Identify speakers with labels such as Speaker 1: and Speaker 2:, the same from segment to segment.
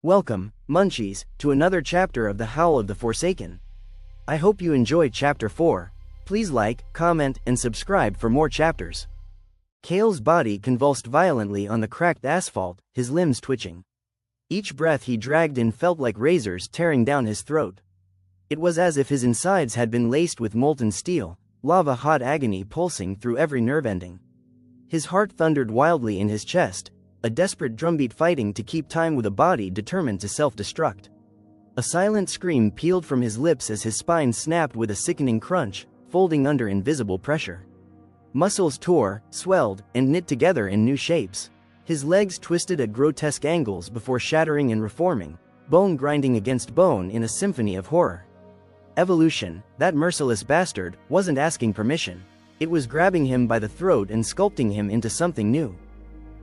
Speaker 1: Welcome, Munchies, to another chapter of The Howl of the Forsaken. I hope you enjoy Chapter 4. Please like, comment, and subscribe for more chapters. Kael's body convulsed violently on the cracked asphalt, his limbs twitching. Each breath he dragged in felt like razors tearing down his throat. It was as if his insides had been laced with molten steel, lava-hot agony pulsing through every nerve ending. His heart thundered wildly in his chest, a desperate drumbeat fighting to keep time with a body determined to self-destruct. A silent scream pealed from his lips as his spine snapped with a sickening crunch, folding under invisible pressure. Muscles tore, swelled, and knit together in new shapes. His legs twisted at grotesque angles before shattering and reforming, bone grinding against bone in a symphony of horror. Evolution, that merciless bastard, wasn't asking permission. It was grabbing him by the throat and sculpting him into something new.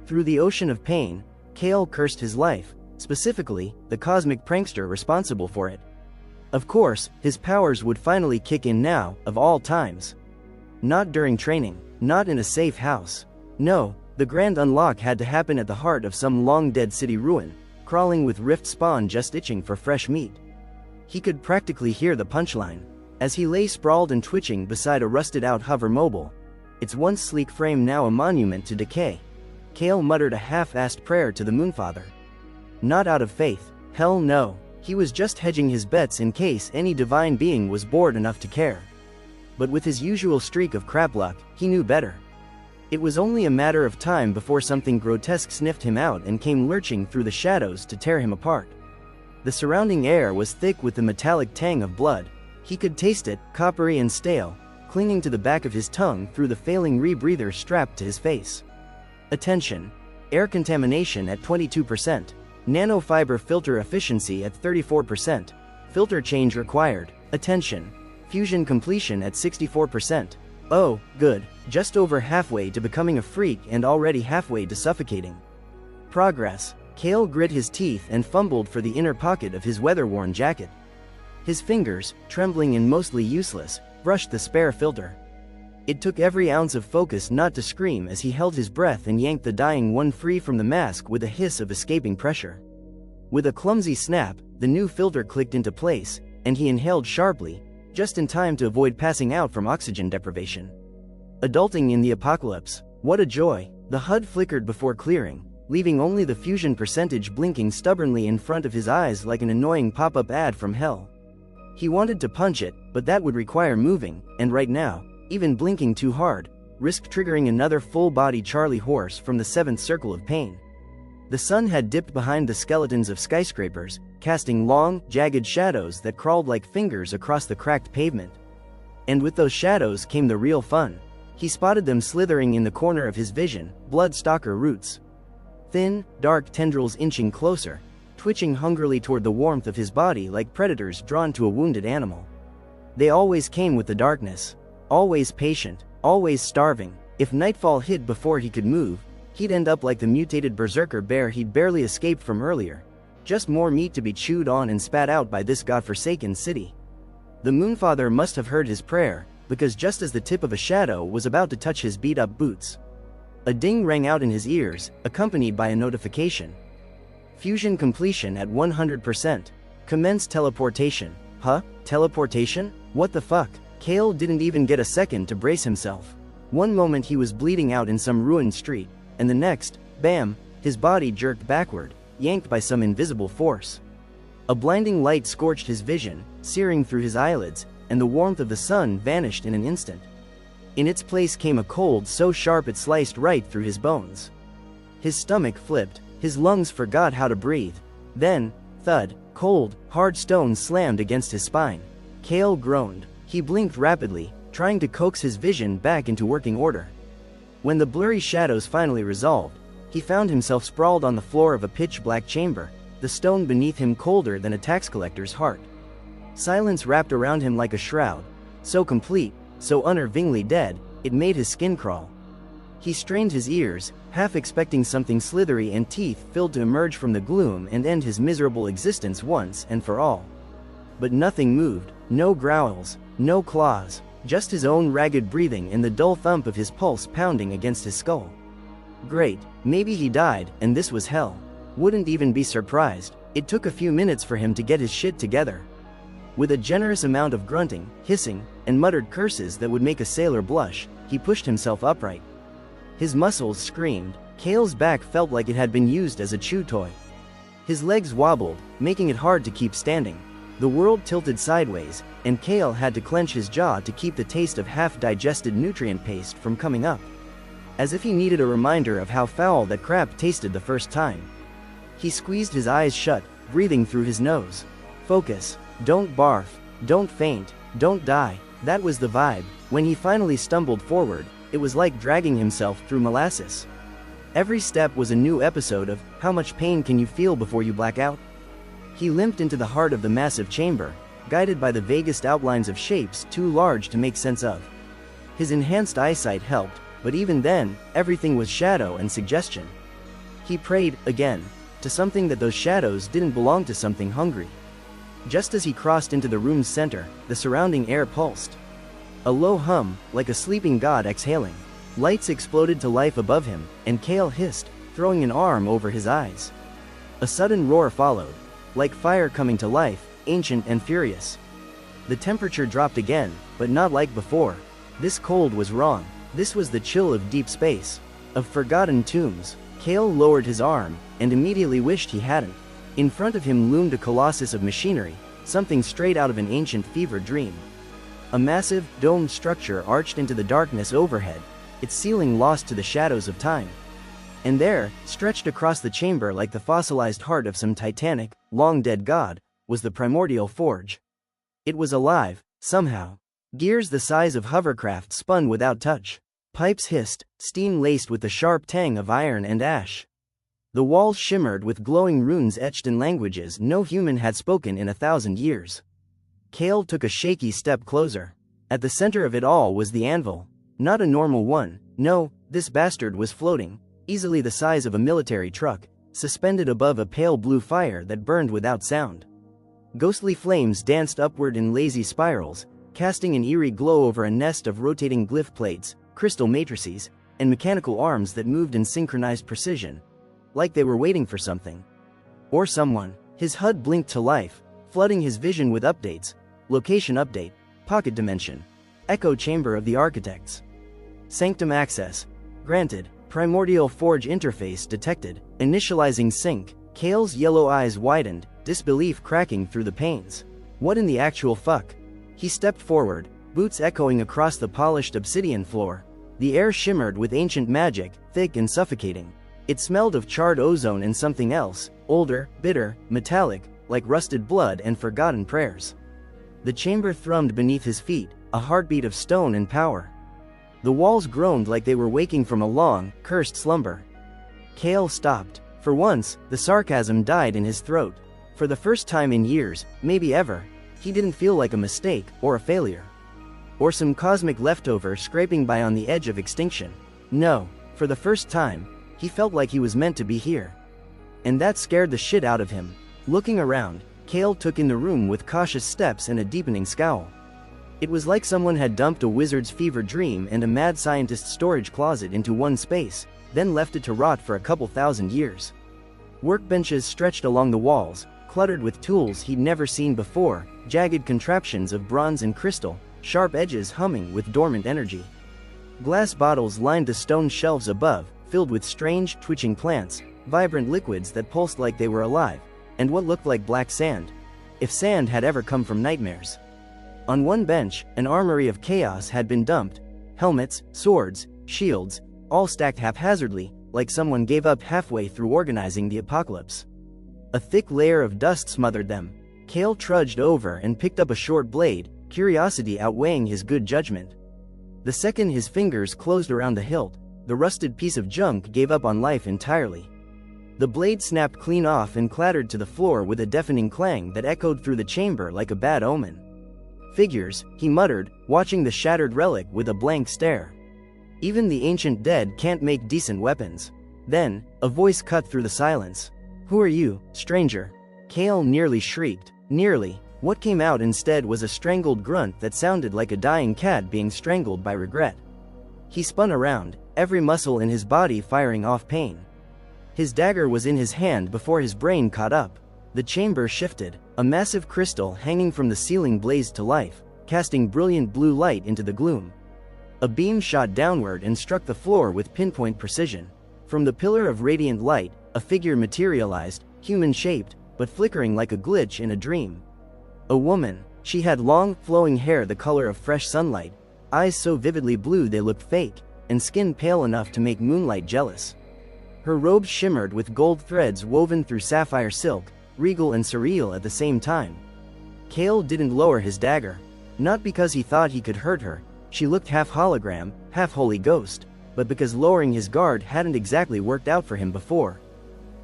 Speaker 1: Through the ocean of pain, Kael cursed his life, specifically, the cosmic prankster responsible for it. Of course, his powers would finally kick in now, of all times. Not during training, not in a safe house. No, the grand unlock had to happen at the heart of some long-dead city ruin, crawling with rift spawn just itching for fresh meat. He could practically hear the punchline, as he lay sprawled and twitching beside a rusted-out hover mobile, its once sleek frame now a monument to decay. Kael muttered a half-assed prayer to the Moonfather. Not out of faith, hell no, he was just hedging his bets in case any divine being was bored enough to care. But with his usual streak of crap luck, he knew better. It was only a matter of time before something grotesque sniffed him out and came lurching through the shadows to tear him apart. The surrounding air was thick with the metallic tang of blood. He could taste it, coppery and stale, clinging to the back of his tongue through the failing rebreather strapped to his face. Attention! Air contamination at 22%. Nanofiber filter efficiency at 34%. Filter change required. Attention! Fusion completion at 64%. Oh, good, just over halfway to becoming a freak and already halfway to suffocating. Progress. Kael grit his teeth and fumbled for the inner pocket of his weather-worn jacket. His fingers, trembling and mostly useless, brushed the spare filter. It took every ounce of focus not to scream as he held his breath and yanked the dying one free from the mask with a hiss of escaping pressure. With a clumsy snap, the new filter clicked into place, and he inhaled sharply, just in time to avoid passing out from oxygen deprivation. Adulting in the apocalypse, what a joy! The HUD flickered before clearing, leaving only the fusion percentage blinking stubbornly in front of his eyes like an annoying pop-up ad from hell. He wanted to punch it, but that would require moving, and right now, even blinking too hard, risked triggering another full-body Charlie horse from the seventh circle of pain. The sun had dipped behind the skeletons of skyscrapers, casting long, jagged shadows that crawled like fingers across the cracked pavement. And with those shadows came the real fun. He spotted them slithering in the corner of his vision, blood-stalker roots. Thin, dark tendrils inching closer, twitching hungrily toward the warmth of his body like predators drawn to a wounded animal. They always came with the darkness. Always patient, always starving. If nightfall hit before he could move, he'd end up like the mutated berserker bear he'd barely escaped from earlier. Just more meat to be chewed on and spat out by this godforsaken city. The Moonfather must have heard his prayer, because just as the tip of a shadow was about to touch his beat-up boots, a ding rang out in his ears, accompanied by a notification. Fusion completion at 100%. Commence teleportation. Huh? Teleportation? What the fuck? Kael didn't even get a second to brace himself. One moment he was bleeding out in some ruined street, and the next, bam, his body jerked backward, yanked by some invisible force. A blinding light scorched his vision, searing through his eyelids, and the warmth of the sun vanished in an instant. In its place came a cold so sharp it sliced right through his bones. His stomach flipped, his lungs forgot how to breathe. Then, thud, cold, hard stone slammed against his spine. Kael groaned. He blinked rapidly, trying to coax his vision back into working order. When the blurry shadows finally resolved, he found himself sprawled on the floor of a pitch-black chamber, the stone beneath him colder than a tax collector's heart. Silence wrapped around him like a shroud, so complete, so unnervingly dead, it made his skin crawl. He strained his ears, half expecting something slithery and teeth-filled to emerge from the gloom and end his miserable existence once and for all. But nothing moved, no growls, no claws, just his own ragged breathing and the dull thump of his pulse pounding against his skull. Great, maybe he died, and this was hell. Wouldn't even be surprised. It took a few minutes for him to get his shit together. With a generous amount of grunting, hissing, and muttered curses that would make a sailor blush, he pushed himself upright. His muscles screamed. Kael's back felt like it had been used as a chew toy. His legs wobbled, making it hard to keep standing. The world tilted sideways, and Kael had to clench his jaw to keep the taste of half-digested nutrient paste from coming up. As if he needed a reminder of how foul that crap tasted the first time. He squeezed his eyes shut, breathing through his nose. Focus. Don't barf. Don't faint. Don't die. That was the vibe. When he finally stumbled forward, it was like dragging himself through molasses. Every step was a new episode of How Much Pain Can You Feel Before You Black Out? He limped into the heart of the massive chamber, guided by the vaguest outlines of shapes too large to make sense of. His enhanced eyesight helped, but even then, everything was shadow and suggestion. He prayed, again, to something that those shadows didn't belong to something hungry. Just as he crossed into the room's center, the surrounding air pulsed. A low hum, like a sleeping god exhaling. Lights exploded to life above him, and Kael hissed, throwing an arm over his eyes. A sudden roar followed, like fire coming to life, ancient and furious. The temperature dropped again, but not like before. This cold was wrong. This was the chill of deep space, of forgotten tombs. Kael lowered his arm, and immediately wished he hadn't. In front of him loomed a colossus of machinery, something straight out of an ancient fever dream. A massive, domed structure arched into the darkness overhead, its ceiling lost to the shadows of time. And there, stretched across the chamber like the fossilized heart of some titanic, long-dead god, was the Primordial Forge. It was alive, somehow. Gears the size of hovercraft spun without touch. Pipes hissed, steam laced with the sharp tang of iron and ash. The walls shimmered with glowing runes etched in languages no human had spoken in 1,000 years. Kael took a shaky step closer. At the center of it all was the anvil. Not a normal one, no, this bastard was floating, easily the size of a military truck, suspended above a pale blue fire that burned without sound. Ghostly flames danced upward in lazy spirals, casting an eerie glow over a nest of rotating glyph plates, crystal matrices, and mechanical arms that moved in synchronized precision, like they were waiting for something. Or someone. His HUD blinked to life, flooding his vision with updates. Location update, pocket dimension, echo chamber of the architects. Sanctum access granted, Primordial Forge interface detected, initializing sync. Kael's yellow eyes widened, disbelief cracking through the panes. What in the actual fuck? He stepped forward, boots echoing across the polished obsidian floor. The air shimmered with ancient magic, thick and suffocating. It smelled of charred ozone and something else, older, bitter, metallic, like rusted blood and forgotten prayers. The chamber thrummed beneath his feet, a heartbeat of stone and power. The walls groaned like they were waking from a long, cursed slumber. Kael stopped. For once, the sarcasm died in his throat. For the first time in years, maybe ever, he didn't feel like a mistake, or a failure. Or some cosmic leftover scraping by on the edge of extinction. No, for the first time, he felt like he was meant to be here. And that scared the shit out of him. Looking around, Kael took in the room with cautious steps and a deepening scowl. It was like someone had dumped a wizard's fever dream and a mad scientist's storage closet into one space, then left it to rot for a couple thousand years. Workbenches stretched along the walls, cluttered with tools he'd never seen before, jagged contraptions of bronze and crystal, sharp edges humming with dormant energy. Glass bottles lined the stone shelves above, filled with strange, twitching plants, vibrant liquids that pulsed like they were alive, and what looked like black sand. If sand had ever come from nightmares. On one bench, an armory of chaos had been dumped. Helmets, swords, shields, all stacked haphazardly, like someone gave up halfway through organizing the apocalypse. A thick layer of dust smothered them. Kael trudged over and picked up a short blade, curiosity outweighing his good judgment. The second his fingers closed around the hilt, the rusted piece of junk gave up on life entirely. The blade snapped clean off and clattered to the floor with a deafening clang that echoed through the chamber like a bad omen. Figures, he muttered, watching the shattered relic with a blank stare. Even the ancient dead can't make decent weapons. Then, a voice cut through the silence. "Who are you, stranger?" Kael nearly shrieked. Nearly. What came out instead was a strangled grunt that sounded like a dying cat being strangled by regret. He spun around, every muscle in his body firing off pain. His dagger was in his hand before his brain caught up. The chamber shifted, a massive crystal hanging from the ceiling blazed to life, casting brilliant blue light into the gloom. A beam shot downward and struck the floor with pinpoint precision. From the pillar of radiant light, a figure materialized, human-shaped, but flickering like a glitch in a dream. A woman. She had long, flowing hair the color of fresh sunlight, eyes so vividly blue they looked fake, and skin pale enough to make moonlight jealous. Her robes shimmered with gold threads woven through sapphire silk, regal and surreal at the same time. Kael didn't lower his dagger. Not because he thought he could hurt her, she looked half hologram, half holy ghost, but because lowering his guard hadn't exactly worked out for him before.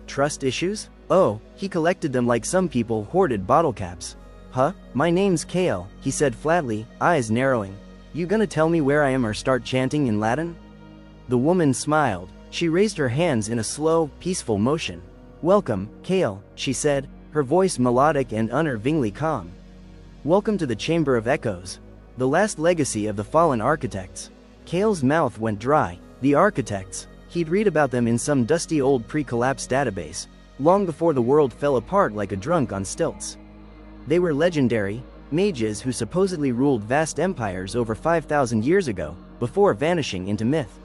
Speaker 1: Trust issues? Oh, he collected them like some people hoarded bottle caps. Huh? My name's Kael, he said flatly, eyes narrowing. You gonna tell me where I am or start chanting in Latin? The woman smiled. She raised her hands in a slow, peaceful motion. Welcome, Kael, she said, her voice melodic and unnervingly calm. Welcome to the Chamber of Echoes, the last legacy of the fallen architects. Kael's mouth went dry. The architects. He'd read about them in some dusty old pre-collapse database, long before the world fell apart like a drunk on stilts. They were legendary, mages who supposedly ruled vast empires over 5,000 years ago, before vanishing into myth.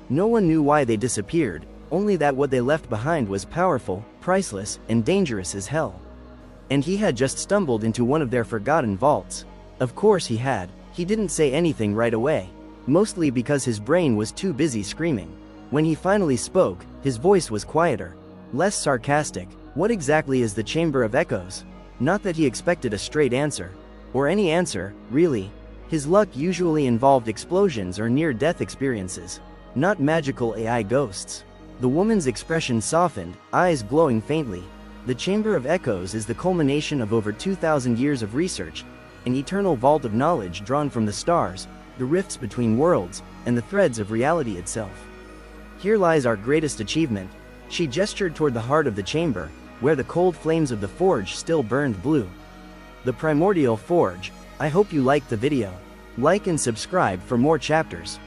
Speaker 1: No one knew why they disappeared, only that what they left behind was powerful, priceless, and dangerous as hell. And he had just stumbled into one of their forgotten vaults. Of course he had. He didn't say anything right away, mostly because his brain was too busy screaming. When he finally spoke, his voice was quieter, less sarcastic. What exactly is the Chamber of Echoes? Not that he expected a straight answer. Or any answer, really. His luck usually involved explosions or near-death experiences, not magical AI ghosts. The woman's expression softened, eyes glowing faintly. The Chamber of Echoes is the culmination of over 2,000 years of research, an eternal vault of knowledge drawn from the stars, the rifts between worlds, and the threads of reality itself. Here lies our greatest achievement. She gestured toward the heart of the chamber, where the cold flames of the forge still burned blue. The Primordial Forge. I hope you liked the video. Like and subscribe for more chapters.